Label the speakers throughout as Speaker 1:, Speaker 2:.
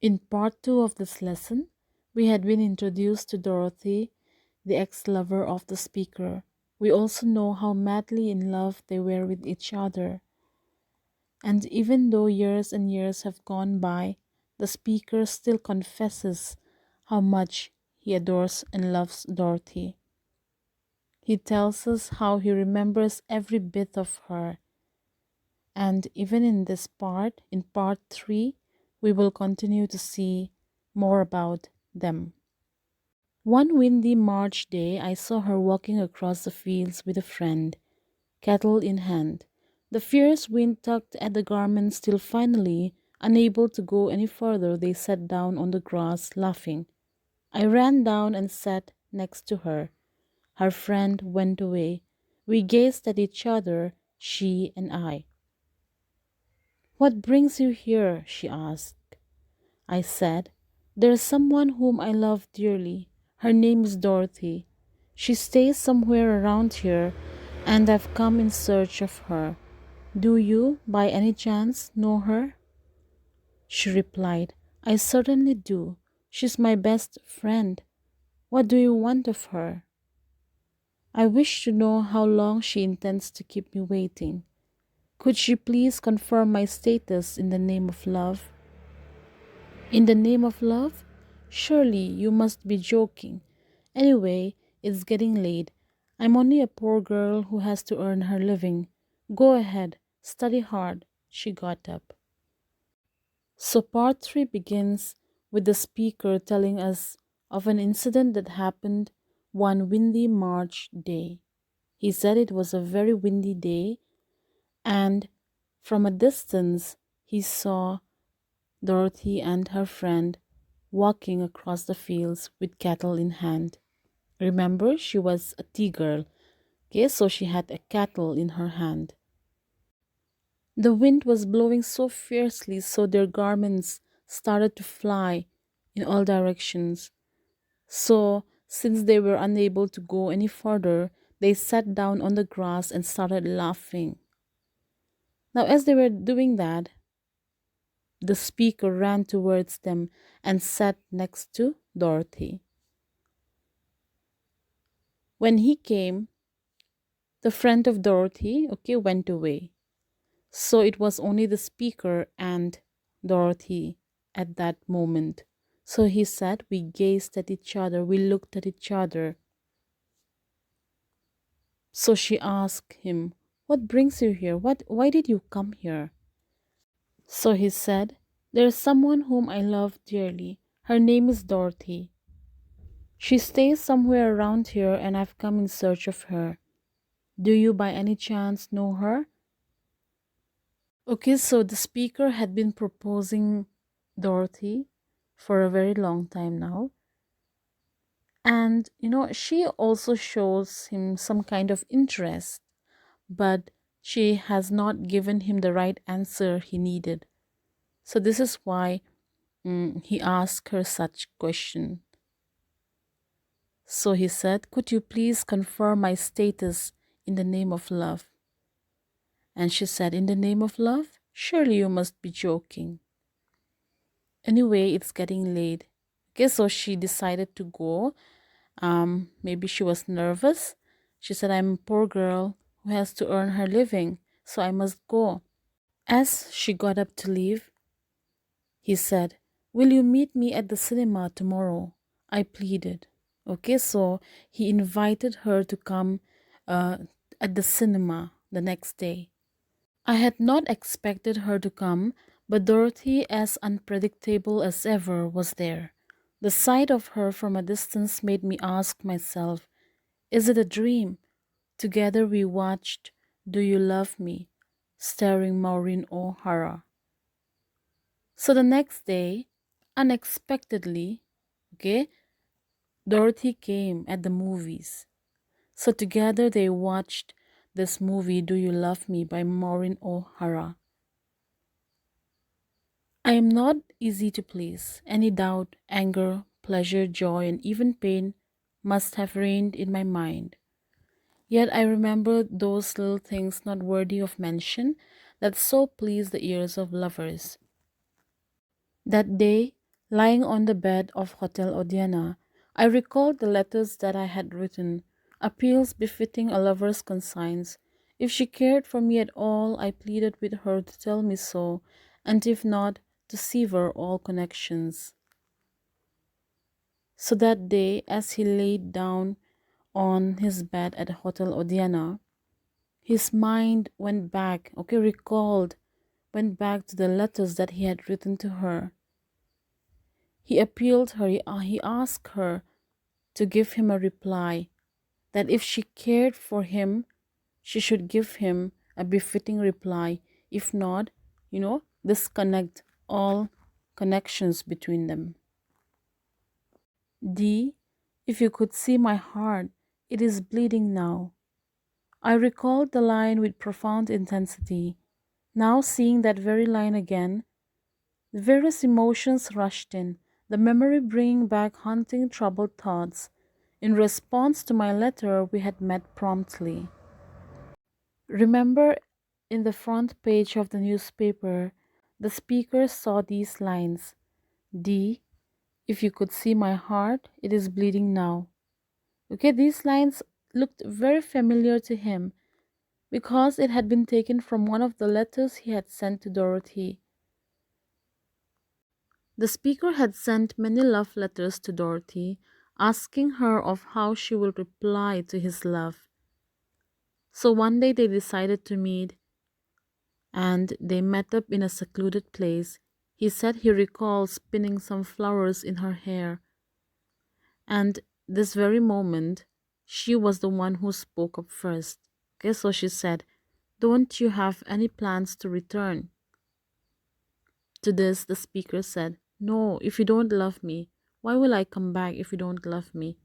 Speaker 1: In part two of this lesson, we had been introduced to Dorothy, the ex lover of the speaker. We also know how madly in love they were with each other. And even though years and years have gone by, the speaker still confesses how much he adores and loves Dorothy. He tells us how he remembers every bit of her. And even in this part, in part three, we will continue to see more about them. One windy March day, I saw her walking across the fields with a friend, kettle in hand. The fierce wind tugged at the garments till finally, unable to go any further, they sat down on the grass, laughing. I ran down and sat next to her. Her friend went away. We gazed at each other, she and I. "What brings you here?" she asked. I said, "There is someone whom I love dearly. Her name is Dorothy. She stays somewhere around here, and I've come in search of her. Do you, by any chance, know her?" She replied, "I certainly do. She's my best friend. What do you want of her?" "I wish to know how long she intends to keep me waiting. Could she please confirm my status in the name of love?" "In the name of love? Surely you must be joking. Anyway, it's getting late. I'm only a poor girl who has to earn her living. Go ahead, study hard." She got up. So part 3 begins with the speaker telling us of an incident that happened one windy March day. He said it was a very windy day, and from a distance he saw Dorothy and her friend walking across the fields with cattle in hand. Remember, she was a tea girl. Okay, so she had a cattle in her hand. The wind was blowing so fiercely, so their garments started to fly in all directions. So, since they were unable to go any further, they sat down on the grass and started laughing. Now, as they were doing that, the speaker ran towards them and sat next to Dorothy. When he came, the friend of Dorothy, okay, went away. So it was only the speaker and Dorothy at that moment. So he said, we gazed at each other, we looked at each other. So she asked him, "What brings you here? Why did you come here?" So he said, "There is someone whom I love dearly. Her name is Dorothy. She stays somewhere around here and I've come in search of her. Do you by any chance know her?" Okay, so the speaker had been proposing Dorothy for a very long time now. And, she also shows him some kind of interest, but she has not given him the right answer he needed. So this is why he asked her such question. So he said, "Could you please confirm my status in the name of love?" And she said, "In the name of love? Surely you must be joking. Anyway, it's getting late." Okay, so she decided to go. Maybe she was nervous. She said, "I'm a poor girl who has to earn her living, so I must go." As she got up to leave, he said, "Will you meet me at the cinema tomorrow?" I pleaded. Okay, so he invited her to come uh, at the cinema the next day. I had not expected her to come, but Dorothy, as unpredictable as ever, was there. The sight of her from a distance made me ask myself, is it a dream? Together we watched Do You Love Me, starring Maureen O'Hara. So the next day, unexpectedly, okay, Dorothy came at the movies. So together they watched this movie Do You Love Me by Maureen O'Hara. I am not easy to please. Any doubt, anger, pleasure, joy, and even pain must have reigned in my mind. Yet I remember those little things not worthy of mention that so please the ears of lovers. That day, Lying on the bed of Hotel Odiana, I recalled the letters that I had written, appeals befitting a lover's conscience. If she cared for me at all, I pleaded with her to tell me so, and if not, to sever all connections. So that day, as he laid down on his bed at Hotel Odiana, his mind went back, went back to the letters that he had written to her. He appealed her, he asked her to give him a reply, that if she cared for him, she should give him a befitting reply. If not, disconnect all connections between them. D, if you could see my heart, it is bleeding now. I recalled the line with profound intensity. Now, seeing that very line again, the various emotions rushed in, the memory bringing back haunting, troubled thoughts. In response to my letter, we had met promptly. Remember, in the front page of the newspaper, the speaker saw these lines: D, if you could see my heart, it is bleeding now. Okay, these lines looked very familiar to him because it had been taken from one of the letters he had sent to Dorothy. The speaker had sent many love letters to Dorothy, asking her of how she would reply to his love. So one day they decided to meet, and they met up in a secluded place. He said he recalled spinning some flowers in her hair, and this very moment, she was the one who spoke up first. Okay, so she said, "Don't you have any plans to return?" To this, the speaker said, "No, if you don't love me, why will I come back if you don't love me?"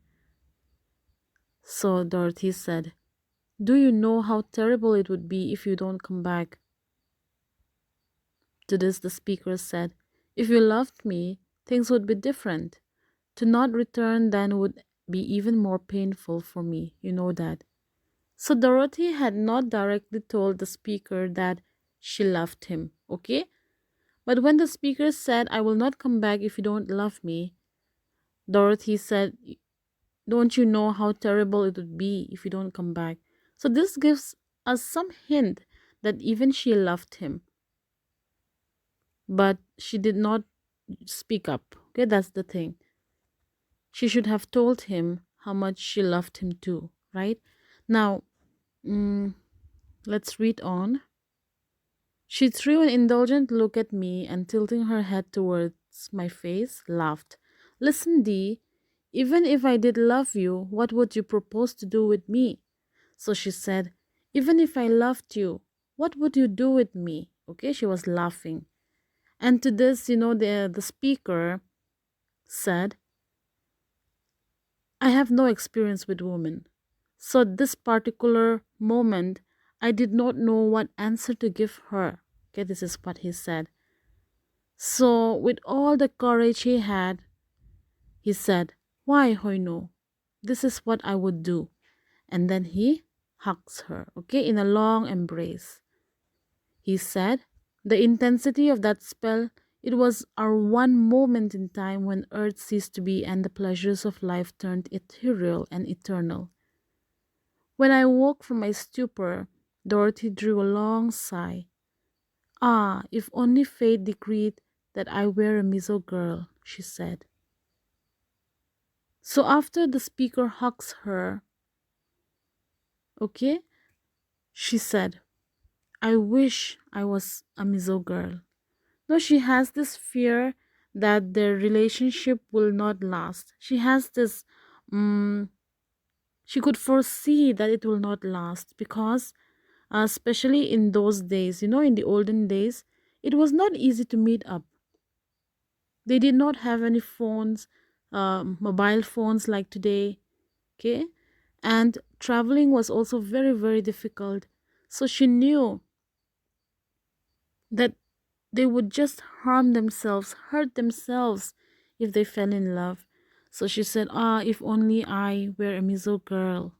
Speaker 1: So Dorothy said, "Do you know how terrible it would be if you don't come back?" To this, the speaker said, "If you loved me, things would be different. To not return then would be even more painful for me. You know that." So Dorothy had not directly told the speaker that she loved him, okay? But when the speaker said, "I will not come back if you don't love me," Dorothy said, "Don't you know how terrible it would be if you don't come back?" So this gives us some hint that even she loved him, but she did not speak up. Okay, that's the thing. She should have told him how much she loved him too, right? Now, mm, let's read on. She threw an indulgent look at me and, tilting her head towards my face, laughed. "Listen, Dee, even if I did love you, what would you propose to do with me?" So she said, "Even if I loved you, what would you do with me?" Okay, she was laughing. And to this, the speaker said, "I have no experience with women. So this particular moment, I did not know what answer to give her." Okay, this is what he said. So with all the courage he had, he said, "Why, Hoino? This is what I would do." And then he hugs her, okay, in a long embrace. He said, "The intensity of that spell, it was our one moment in time when earth ceased to be and the pleasures of life turned ethereal and eternal." When I woke from my stupor, Dorothy drew a long sigh. "Ah, if only fate decreed that I were a Mizo girl," she said. So after the speaker hugs her, okay, she said, "I wish I was a Mizo girl." No, she has this fear that their relationship will not last. She has this, she could foresee that it will not last because, especially in those days, in the olden days, it was not easy to meet up. They did not have any phones, mobile phones like today, okay? And traveling was also very, very difficult. So she knew that they would just harm themselves, hurt themselves if they fell in love. So she said, "Ah, if only I were a Mizo girl."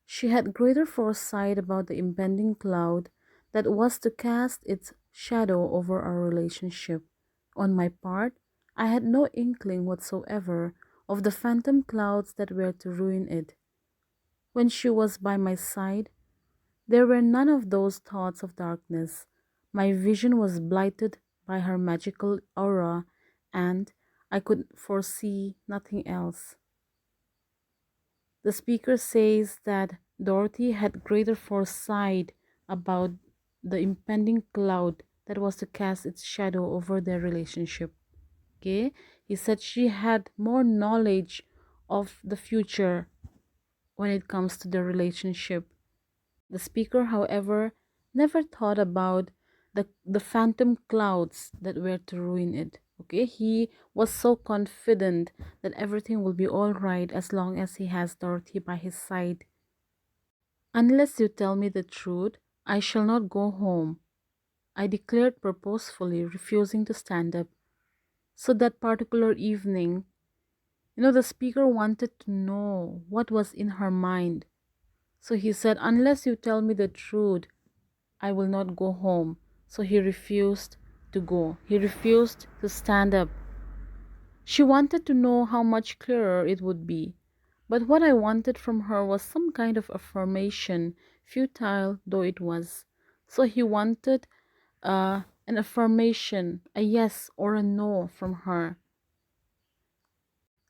Speaker 1: She had greater foresight about the impending cloud that was to cast its shadow over our relationship. On my part, I had no inkling whatsoever of the phantom clouds that were to ruin it. When she was by my side, there were none of those thoughts of darkness. My vision was blighted by her magical aura, and I could foresee nothing else. The speaker says that Dorothy had greater foresight about the impending cloud that was to cast its shadow over their relationship. Okay, he said she had more knowledge of the future when it comes to the relationship. The speaker, however, never thought about the phantom clouds that were to ruin it. Okay, he was so confident that everything will be all right as long as he has Dorothy by his side. Unless you tell me the truth, I shall not go home, I declared purposefully, refusing to stand up. So that particular evening, the speaker wanted to know what was in her mind. So he said, unless you tell me the truth, I will not go home. So he refused to go. He refused to stand up. She wanted to know how much clearer it would be. But what I wanted from her was some kind of affirmation, futile though it was. So he wanted an affirmation, a yes or a no from her.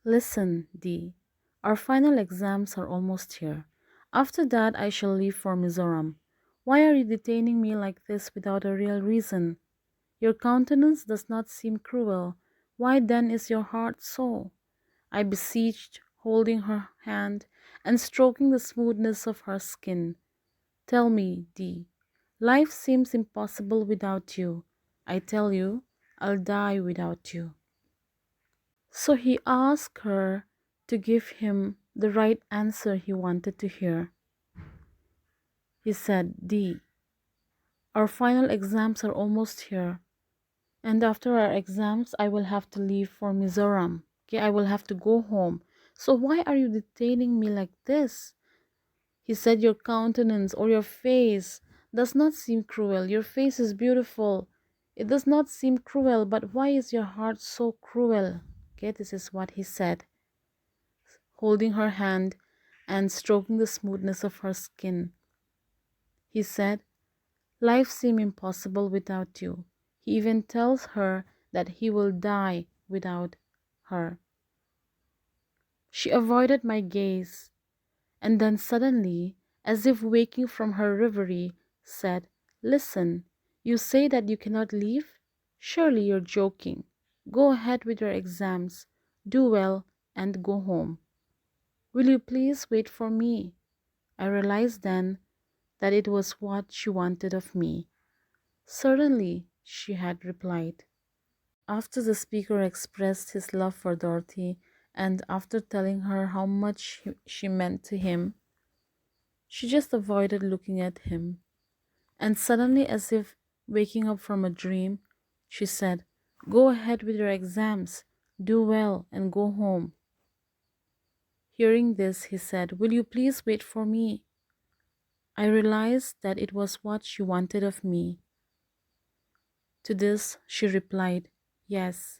Speaker 1: Listen, Dee, our final exams are almost here. After that, I shall leave for Mizoram. Why are you detaining me like this without a real reason? Your countenance does not seem cruel. Why then is your heart so? I beseeched, holding her hand and stroking the smoothness of her skin. Tell me, Dee, life seems impossible without you. I tell you, I'll die without you. So he asked her to give him the right answer he wanted to hear. He said, Dee, our final exams are almost here. And after our exams, I will have to leave for Mizoram. Okay, I will have to go home. So why are you detaining me like this? He said, your countenance or your face does not seem cruel. Your face is beautiful. It does not seem cruel, but why is your heart so cruel? Okay, this is what he said, holding her hand and stroking the smoothness of her skin. He said, life seems impossible without you. He even tells her that he will die without her. She avoided my gaze, and then suddenly, as if waking from her reverie, said, listen, you say that you cannot leave? Surely you're joking. Go ahead with your exams, do well, and go home. Will you please wait for me? I realized then that it was what she wanted of me. Certainly, she had replied. After the speaker expressed his love for Dorothy, and after telling her how much she meant to him, she just avoided looking at him. And suddenly, as if waking up from a dream, she said, go ahead with your exams, do well, and go home. Hearing this, he said, will you please wait for me? I realized that it was what she wanted of me. To this, she replied, yes.